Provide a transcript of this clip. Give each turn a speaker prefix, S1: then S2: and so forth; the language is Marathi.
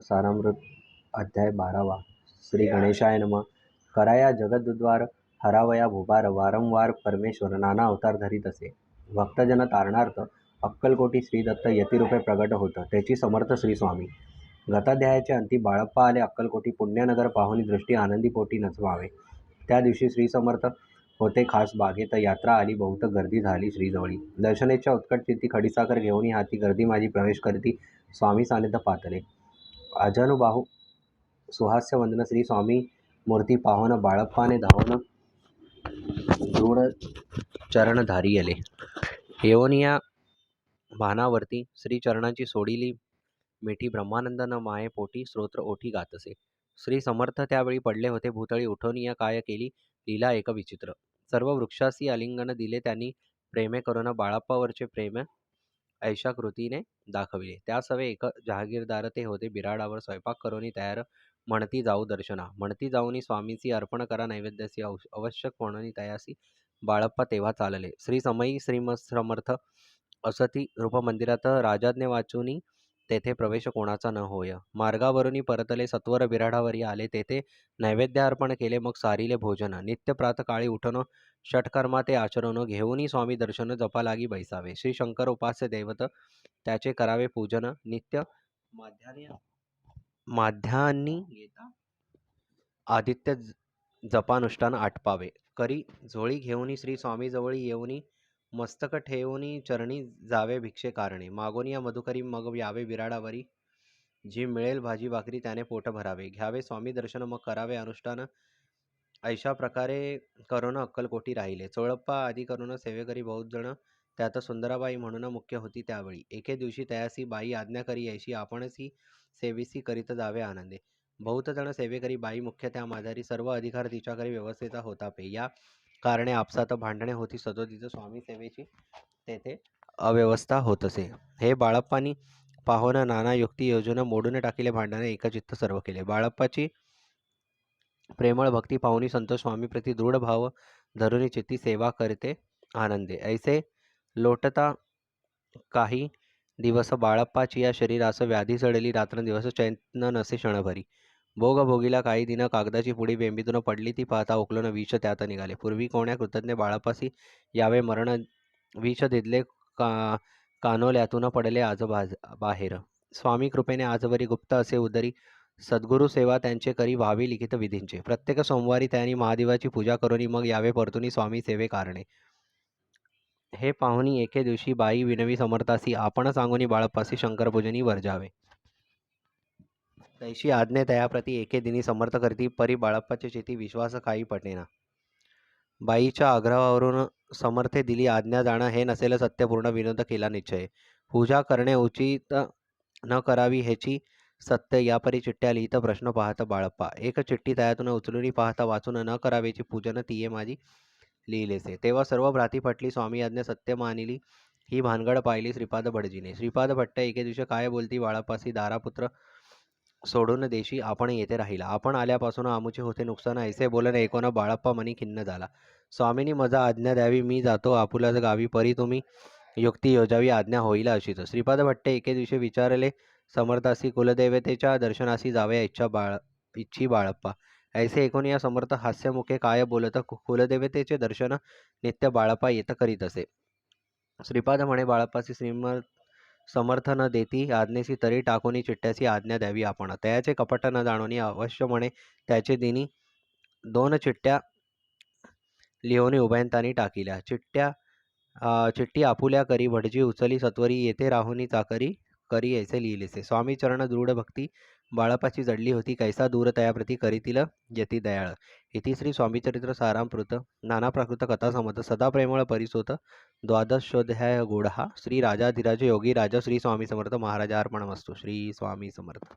S1: सारामृत अध्याय 12वा. श्री गणेशाय नमः. कराया जगद्द्वार, हरावया भूभार, वारंवार परमेश्वर नाना अवतार धरीत असे. भक्तजन तारणार्थ अक्कलकोटी श्रीदत्त यतिरूपे प्रगट होत. त्याची समर्थ श्री स्वामी. गताध्यायाचे अंती बाळप्पा आले अक्कलकोटी. पुण्यनगर पाहुणी दृष्टी आनंदी पोटी नचवावे. त्या दिवशी श्री समर्थ होते खास बागेत. यात्रा आली बहुत गर्दी झाली श्रीजवळी. दर्शनेच्या उत्कट चित्ती खडीसाखर घेऊन हाती गर्दी माझी प्रवेश करती स्वामी सानिध्य पातले. अजानुबाहू सुहास्य वंदन श्री स्वामी मूर्ती पाहून बाळप्पाने धावून दृढ चरण धारी आले. येऊन या भानावरती श्री चरणांची सोडिली मिठी. ब्रह्मानंद न माये पोटी स्तोत्र ओठी गातसे. श्री समर्थ त्यावेळी पडले होते भूतळी. उठून या काय केली लीला एक विचित्र. सर्व वृक्षासी आलिंगन दिले त्यांनी प्रेमे करून. बाळप्पावरचे प्रेम ऐशा कृतीने दाखविले. त्यासवे एक जहागीरदार ते होते बिराडावर. स्वयंपाक करून तयार म्हणती जाऊ दर्शना. म्हणती जाऊनी स्वामींची अर्पण करा नैवेद्यासी. आवश्यक म्हणून तयासी बाळप्पा तेव्हा चालले. श्री समयी समर्थ असती रूपमंदिरात. राजाज्ञे वाचूनी तेथे प्रवेश कोणाचा न होय. मार्गावरून परतले सत्वर बिराडावरी आले. तेथे नैवेद्य अर्पण केले मग सारिले भोजन. नित्य प्रातकाळी उठून षटकर्मा ते आचरून. घेऊनी स्वामी दर्शन जपा लागी बैसावे. श्री शंकर उपास्य दैवत त्याचे करावे पूजन. नित्य माध्यान्नी येता आदित्य जपानुष्ठान आटपावे. करी झोळी घेऊनी श्री स्वामी जवळी येऊनी. मस्तक ठेवूनी चरणी जावे भिक्षे कारणे. मागून या मधुकरी मग यावे बिराडावरी. जी मिळेल भाजी भाकरी त्याने पोट भरावे. घ्यावे स्वामी दर्शन मग करावे अनुष्ठान. अशा प्रकारे करून अक्कलकोटी राहिले. चोळप्पा आदी करून सेवेकरी बहुत जण. त्यात सुंदराबाई म्हणून मुख्य होती त्यावेळी. एके दिवशी तयासी बाई आज्ञा करी यायची आपणसी सेविसी करीत जावे आनंदे. बहुत जण सेवेकरी बाई मुख्य त्या माधारी. सर्व अधिकार तिच्याकरी व्यवस्थेचा होता पे. या कारणे आपसात भांडणे होती सदोदित. स्वामी सेवेची तेथे अव्यवस्था होत असे. हे बाळप्पांनी पाहून नाना युक्ती योजून मोडून टाकिले भांडणे. एकचित्त सर्व केले. बाळप्पाची प्रेमळ भक्ती पाहुनी संतोष स्वामी प्रति दृढ भाव धरुनी चित्ती सेवा करते आनंदे. ऐसे लोटता काही दिवस बाळप्पाची या शरीरास व्याधी चढली. रात्रंदिवस चैन नसे क्षणभरी. भोग भोगीला काही दिन. कागदाची पुडी बेंबीतून पडली ती पाहता उकलून विष त्यात निघाले. पूर्वी कोण्या कृतज्ञ बाळप्पासी यावे मरण. विष दिदले कानोल्यातून पडले आज बाहेर. स्वामी कृपेने आजवरी गुप्त असे उदरी. सद्गुरु सेवा त्यांचे करी व्हावी लिखित विधींचे. प्रत्येक सोमवारी त्यांनी महादेवाची पूजा करून मग यावे परतुनी स्वामी सेवे कारणे. हे पाहुणी एके दिवशी बाई विनवी समर्थासी. आपण सांगूनी बाळप्पासी शंकरपूजनी वर्जावे. तैशी आज्ञे तयाप्रती एके दिनी समर्थ करती. परी बाळप्पाचे चिती विश्वास काही पटेना. बाईच्या आग्रहावरून समर्थे दिली आज्ञा. जाणं हे नसेल सत्यपूर्ण. विनोद केला निश्चय. पूजा करणे उचित न करावी ह्याची सत्य. यापरी चिठ्ठ्या लिहित प्रश्न पाहत बाळप्पा. एक चिठ्ठी तयातून उचलून पाहता वाचून. न करावेची पूजन तिये माझी लिहिलेसे. तेव्हा सर्व भ्राती पटली. स्वामी आज्ञा सत्य मानिली. ही भानगड पाहिली श्रीपाद भटजीने. श्रीपाद भट्ट एके दिवशी काय बोलती बाळप्पासी. दारापुत्र सोडून देशी आपण येथे राहिला. आपण आल्यापासून आमुचे होते नुकसान. ऐसे बोलणे ऐकून बाळप्पा मनी खिन्न झाला. स्वामींनी मजा आज्ञा द्यावी. मी जातो आपुलाच गावी. परी तुम्ही युक्ती योजावी. आज्ञा होईल अशीच. श्रीपाद भट्टे एके दिवशी विचारले समर्थासी. कुलदेवतेच्या दर्शनासी जावया इच्छी बाळप्पा. ऐसे ऐकून या समर्थ हास्यमुखे काय बोलत. कुलदेवतेचे दर्शन नित्य बाळप्पा येत करीत असे. श्रीपाद म्हणे बाळप्पासी. समर्थ न देती आज्ञेसी तरी टाकूनी चिठ्ठ्यासी आज्ञा द्यावी आपण. त्याचे कपट न जाणूनी अवश्य म्हणे त्याचे दिनी 2 चिठ्ठ्या लिहून उभयंतांनी टाकिल्या. चिठ्ठी आपुल्या करी भटजी उचली सत्वरी. येथे राहुनी चाकरी करी ऐसे लिहिलेसे. स्वामी चरण दृढ भक्ती बाळप्पाची जडली होती. कैसा दूर तयाप्रती करीतील यती दयाळ. इति श्री स्वामीचरित्र सारामृत नाना प्राकृत कथा समत. सदा प्रेमळ परिसोत द्वादशोध्याय गूढ. श्री राजाधिराज योगी राजा श्री स्वामी समर्थ महाराज अर्पणमस्तु. श्री स्वामी समर्थ.